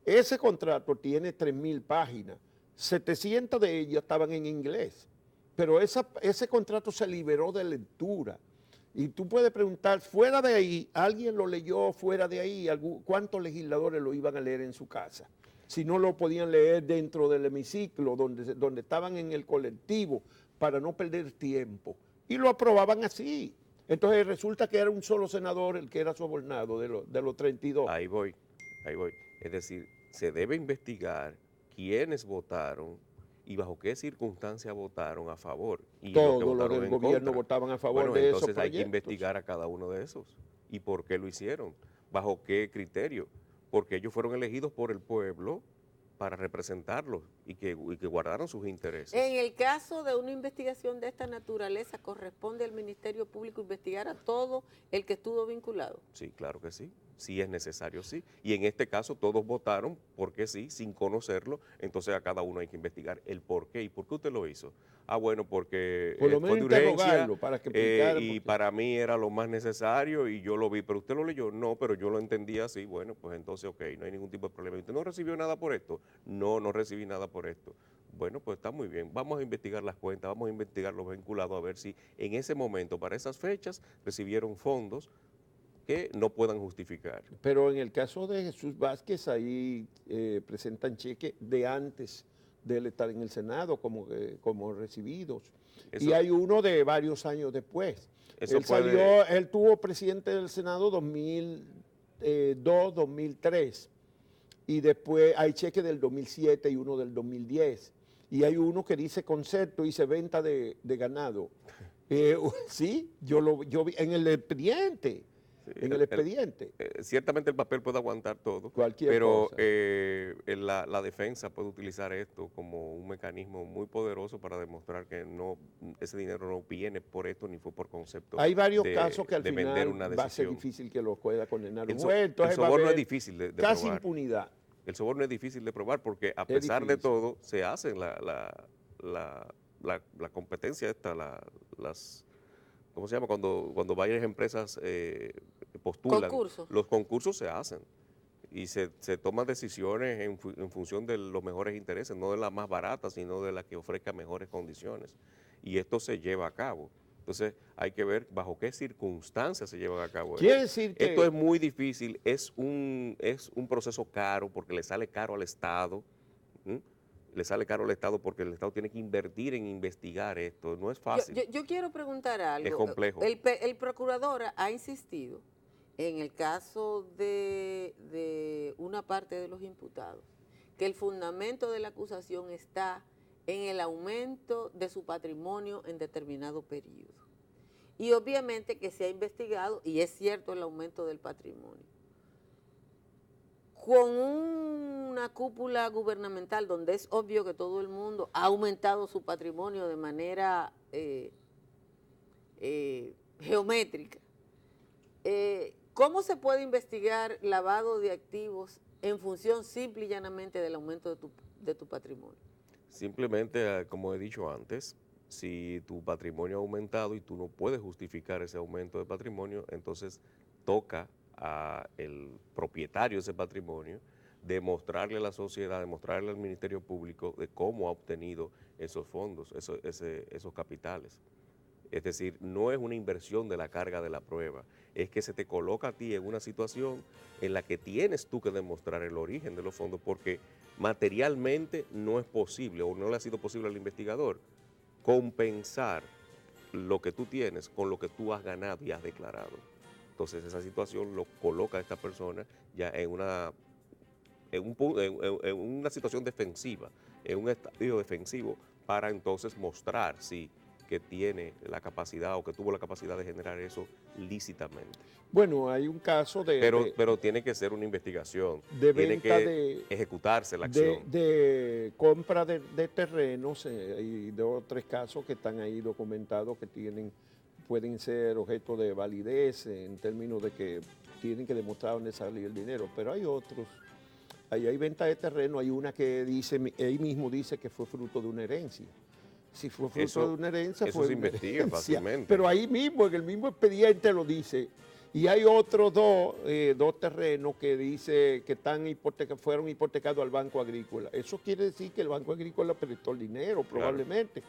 Ese contrato tiene 3.000 páginas, 700 de ellas estaban en inglés, pero ese contrato se liberó de lectura. Y tú puedes preguntar, fuera de ahí, ¿alguien lo leyó fuera de ahí? ¿Cuántos legisladores lo iban a leer en su casa? Si no lo podían leer dentro del hemiciclo, donde estaban en el colectivo, para no perder tiempo. Y lo aprobaban así. Entonces resulta que era un solo senador el que era sobornado de los 32. Ahí voy. Es decir, se debe investigar quiénes votaron y bajo qué circunstancias votaron a favor. Y Todos los los del gobierno votaban a favor de esos entonces hay que proyectos. investigar a cada uno de esos. ¿Y por qué lo hicieron? ¿Bajo qué criterio? Porque ellos fueron elegidos por el pueblo para representarlos y que guardaron sus intereses. En el caso de una investigación de esta naturaleza, corresponde al Ministerio Público investigar a todo el que estuvo vinculado. Sí, claro que sí. Sí es necesario, sí. Y en este caso todos votaron porque sí, sin conocerlo, entonces a cada uno hay que investigar el por qué. ¿Y por qué usted lo hizo? Ah, bueno, porque Por lo fue menos de urgencia interrogarlo para que explicara. y para mí era lo más necesario y yo lo vi. ¿Pero usted lo leyó? No, pero yo lo entendía así. Bueno, pues entonces, ok, no hay ningún tipo de problema. ¿Usted no recibió nada por esto? No, no recibí nada por esto. Bueno, pues está muy bien. Vamos a investigar las cuentas, vamos a investigar los vinculados a ver si en ese momento, para esas fechas, recibieron fondos que no puedan justificar. Pero en el caso de Jesús Vázquez, ahí presentan cheques de antes de él estar en el Senado como recibidos. Y hay uno de varios años después. Él tuvo presidente del Senado 2002, 2003. Y después hay cheques del 2007 y uno del 2010. y hay uno que dice concepto, dice venta de ganado. Sí, yo vi en el expediente. En el expediente. Ciertamente el papel puede aguantar todo, Cualquier pero cosa. la defensa puede utilizar esto como un mecanismo muy poderoso para demostrar que ese dinero no viene por esto ni fue por concepto Hay varios casos que al de vender final una va a ser decisión. difícil que lo pueda condenar un El juez. Entonces va a soborno es haber difícil de casi probar. impunidad. El soborno es difícil de probar porque a Es pesar de difícil. todo se hacen la competencia esta, las... ¿Cómo se llama? Cuando varias empresas postulan. Concursos. Los concursos se hacen y se toman decisiones en función de los mejores intereses, no de la más barata, sino de la que ofrezca mejores condiciones. Y esto se lleva a cabo. Entonces hay que ver bajo qué circunstancias se llevan a cabo. Quiere decir que... Esto es muy difícil, es un proceso caro porque le sale caro al Estado. ¿Mm? Le sale caro al Estado porque el Estado tiene que invertir en investigar esto. No es fácil. Yo quiero preguntar algo. Es complejo. El procurador ha insistido en el caso de una parte de los imputados que el fundamento de la acusación está en el aumento de su patrimonio en determinado periodo. Y obviamente que se ha investigado, y es cierto el aumento del patrimonio. Con una cúpula gubernamental donde es obvio que todo el mundo ha aumentado su patrimonio de manera geométrica, ¿cómo se puede investigar lavado de activos en función simple y llanamente del aumento de tu patrimonio? Simplemente, como he dicho antes, si tu patrimonio ha aumentado y tú no puedes justificar ese aumento de patrimonio, entonces toca al propietario de ese patrimonio demostrarle a la sociedad, demostrarle al Ministerio Público de cómo ha obtenido esos fondos, esos capitales. Es decir, no es una inversión de la carga de la prueba, es que se te coloca a ti en una situación en la que tienes tú que demostrar el origen de los fondos porque materialmente no es posible o no le ha sido posible al investigador compensar lo que tú tienes con lo que tú has ganado y has declarado. Entonces esa situación lo coloca a esta persona ya en una situación defensiva, en un estadio defensivo para entonces mostrar si que tiene la capacidad o que tuvo la capacidad de generar eso lícitamente. Bueno, hay un caso Pero tiene que ser una investigación, de tiene venta que ejecutarse la acción. de compra de terrenos, hay 2 o 3 casos que están ahí documentados que pueden ser objeto de validez en términos de que tienen que demostrar dónde salió el dinero, pero hay otros. Ahí hay venta de terreno, hay una que dice, él mismo dice que fue fruto de una herencia. Si fue fruto de una herencia, eso fue se una investiga herencia. fácilmente. Pero ahí mismo, en el mismo expediente lo dice. Y hay otros dos terrenos que dice que fueron hipotecados al Banco Agrícola. Eso quiere decir que el Banco Agrícola prestó el dinero probablemente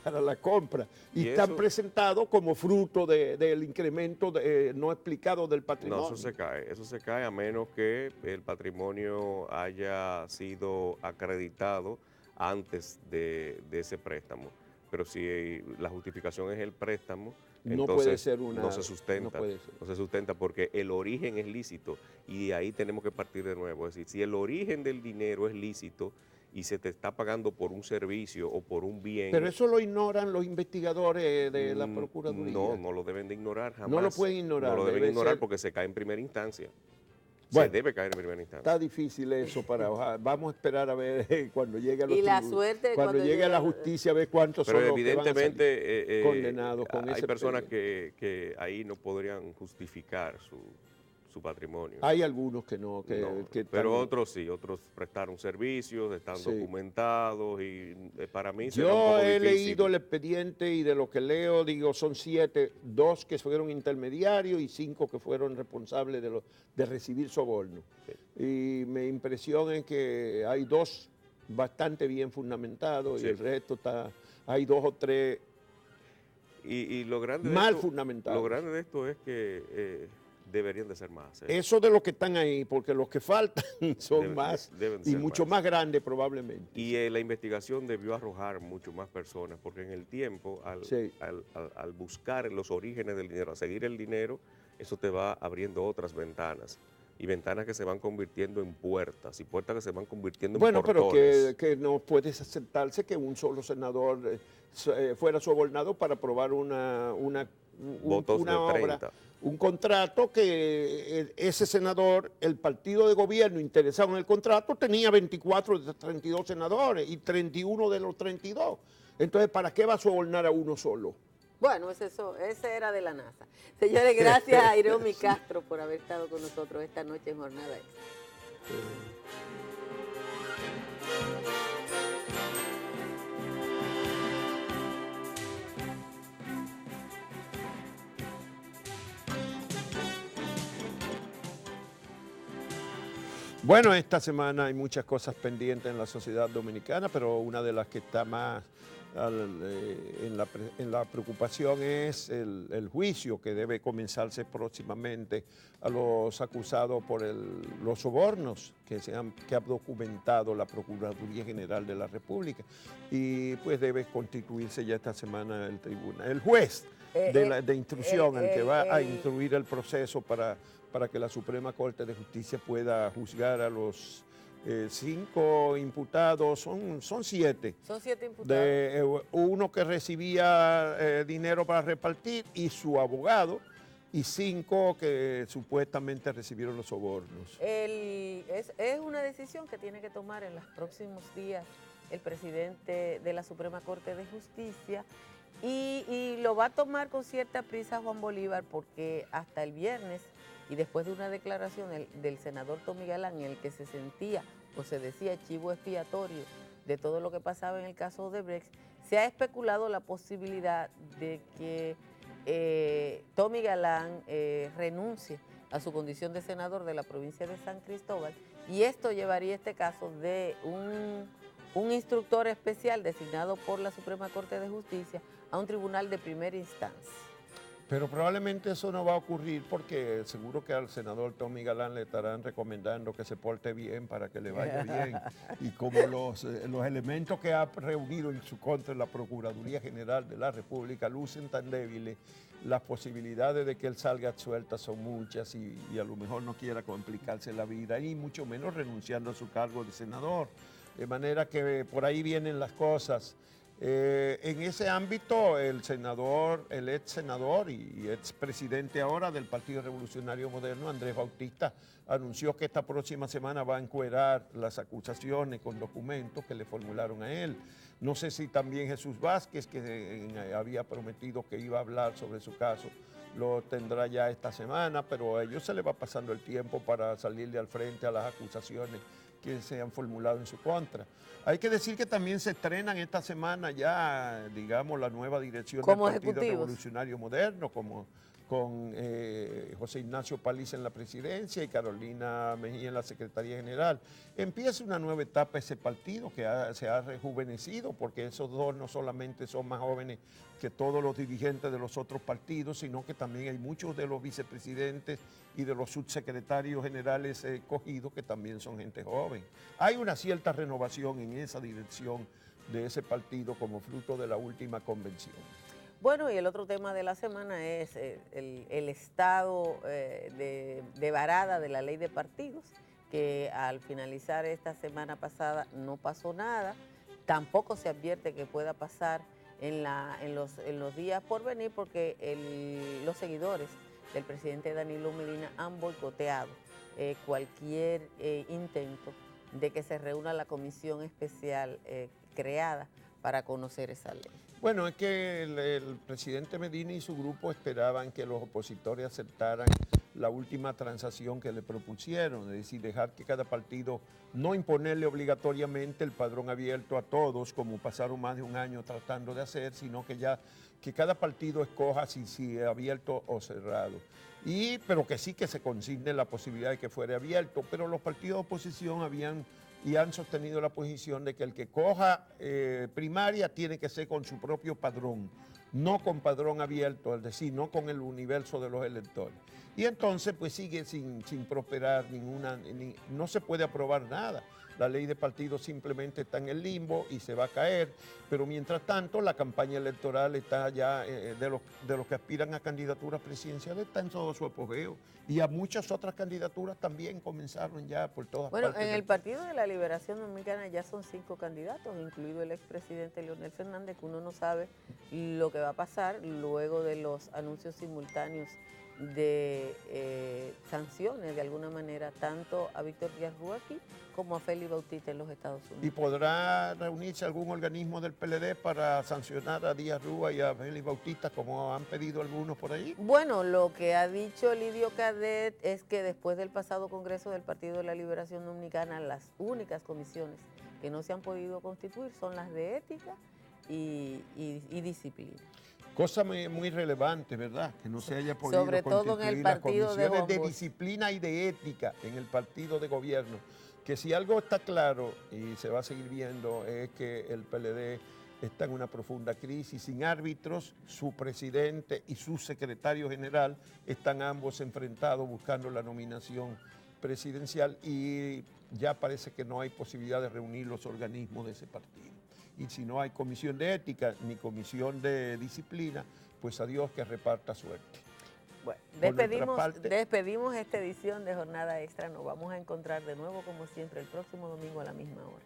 para la compra. Y están presentados como fruto del incremento no explicado del patrimonio. No, eso se cae a menos que el patrimonio haya sido acreditado antes de ese préstamo. Pero si la justificación es el préstamo, no entonces puede ser no se sustenta. No se sustenta porque el origen es lícito y de ahí tenemos que partir de nuevo. Es decir, si el origen del dinero es lícito y se te está pagando por un servicio o por un bien. Pero eso lo ignoran los investigadores de la Procuraduría. No lo deben de ignorar jamás. No lo pueden ignorar. No lo deben ignorar porque se cae en primera instancia. Bueno, se debe caer en primera instancia. Está difícil eso vamos a esperar a ver cuando llegue a los y la suerte cuando llegue a la justicia a ver cuántos son los que van a salir condenados con ese hay personas que ahí no podrían justificar su patrimonio. Hay algunos que no. Pero otros sí, otros prestaron servicios, están documentados y para mí será un Yo poco he difícil. leído el expediente y de lo que leo, digo, son 7, 2 que fueron intermediarios y 5 que fueron responsables de recibir soborno. Sí. Y mi impresión es que hay 2 bastante bien fundamentados y el resto hay 2 o 3 y lo grande mal fundamentados. Lo grande de esto es que deberían de ser más. Eso de los que están ahí, porque los que faltan son más y mucho más grandes probablemente. Y la investigación debió arrojar mucho más personas, porque en el tiempo, al buscar los orígenes del dinero, a seguir el dinero, eso te va abriendo otras ventanas. y ventanas que se van convirtiendo en puertas y puertas que se van convirtiendo en Bueno, pero portones. que no puede aceptarse que un solo senador fuera sobornado para aprobar Votos de obra, 30. un contrato que ese senador, el partido de gobierno interesado en el contrato, tenía 24 de 32 senadores y 31 de los 32. Entonces, ¿para qué va a sobornar a uno solo? Bueno, ese era de la NASA. Señores, gracias a Iromi Castro por haber estado con nosotros esta noche en Jornada Extra. Bueno, esta semana hay muchas cosas pendientes en la sociedad dominicana, pero una de las que está más en la preocupación es el juicio que debe comenzarse próximamente a los acusados por los sobornos que ha documentado la Procuraduría General de la República, y pues debe constituirse ya esta semana el tribunal, el juez de instrucción, el que va a instruir el proceso para que la Suprema Corte de Justicia pueda juzgar a los 5 imputados, son 7. Son 7 imputados. Uno que recibía dinero para repartir y su abogado, y 5 que supuestamente recibieron los sobornos. Es una decisión que tiene que tomar en los próximos días el presidente de la Suprema Corte de Justicia, y lo va a tomar con cierta prisa Juan Bolívar, porque hasta el viernes, y después de una declaración del senador Tommy Galán, en el que se sentía o se decía chivo expiatorio de todo lo que pasaba en el caso de Brecht, se ha especulado la posibilidad de que Tommy Galán renuncie a su condición de senador de la provincia de San Cristóbal, y esto llevaría este caso de un instructor especial designado por la Suprema Corte de Justicia a un tribunal de primera instancia. Pero probablemente eso no va a ocurrir, porque seguro que al senador Tommy Galán le estarán recomendando que se porte bien para que le vaya bien. Y como los elementos que ha reunido en su contra la Procuraduría General de la República lucen tan débiles, las posibilidades de que él salga suelta son muchas, y a lo mejor no quiera complicarse la vida, y mucho menos renunciando a su cargo de senador. De manera que por ahí vienen las cosas. En ese ámbito, el ex senador y ex presidente ahora del Partido Revolucionario Moderno, Andrés Bautista, anunció que esta próxima semana va a encuerar las acusaciones con documentos que le formularon a él. No sé si también Jesús Vázquez, que había prometido que iba a hablar sobre su caso, lo tendrá ya esta semana, pero a ellos se les va pasando el tiempo para salirle al frente a las acusaciones que se han formulado en su contra. Hay que decir que también se estrenan esta semana ya, digamos, la nueva dirección del Partido Revolucionario Moderno, con José Ignacio Paliza en la presidencia y Carolina Mejía en la Secretaría General. Empieza una nueva etapa ese partido que se ha rejuvenecido, porque esos dos no solamente son más jóvenes que todos los dirigentes de los otros partidos, sino que también hay muchos de los vicepresidentes y de los subsecretarios generales escogidos que también son gente joven. Hay una cierta renovación en esa dirección de ese partido como fruto de la última convención. Bueno, y el otro tema de la semana es el estado de varada de la ley de partidos, que al finalizar esta semana pasada no pasó nada. Tampoco se advierte que pueda pasar en los días por venir, porque los seguidores del presidente Danilo Medina han boicoteado cualquier intento de que se reúna la comisión especial creada para conocer esa ley. Bueno, es que el presidente Medina y su grupo esperaban que los opositores aceptaran la última transacción que le propusieron, es decir, dejar que cada partido, no imponerle obligatoriamente el padrón abierto a todos, como pasaron más de un año tratando de hacer, sino que cada partido escoja si es abierto o cerrado. Pero que sí que se consigne la posibilidad de que fuera abierto, pero los partidos de oposición han sostenido la posición de que el que coja primaria tiene que ser con su propio padrón, no con padrón abierto, es decir, no con el universo de los electores. Y entonces pues sigue sin prosperar no se puede aprobar nada. La ley de partidos simplemente está en el limbo y se va a caer, pero mientras tanto la campaña electoral está ya, de los que aspiran a candidaturas presidenciales, está en todo su apogeo. Y a muchas otras candidaturas también comenzaron ya por todas Bueno, partes. en el Partido de la Liberación Dominicana ya son 5 candidatos, incluido el expresidente Leonel Fernández, que uno no sabe lo que va a pasar luego de los anuncios simultáneos de sanciones, de alguna manera, tanto a Víctor Díaz Rúa aquí como a Félix Bautista en los Estados Unidos. ¿Y podrá reunirse algún organismo del PLD para sancionar a Díaz Rúa y a Félix Bautista, como han pedido algunos por ahí? Bueno, lo que ha dicho Lidio Cadet es que después del pasado Congreso del Partido de la Liberación Dominicana, las únicas comisiones que no se han podido constituir son las de ética y disciplina. Cosa muy relevante, ¿verdad? Que no se haya podido Sobre todo en el constituir las partido de comisiones de Juan Bosch. disciplina y de ética en el partido de gobierno. Que si algo está claro y se va a seguir viendo es que el PLD está en una profunda crisis, sin árbitros, su presidente y su secretario general están ambos enfrentados buscando la nominación presidencial y ya parece que no hay posibilidad de reunir los organismos de ese partido. Y si no hay comisión de ética ni comisión de disciplina, pues a Dios que reparta suerte. Bueno, Por nuestra parte, despedimos esta edición de Jornada Extra. Nos vamos a encontrar de nuevo, como siempre, el próximo domingo a la misma hora.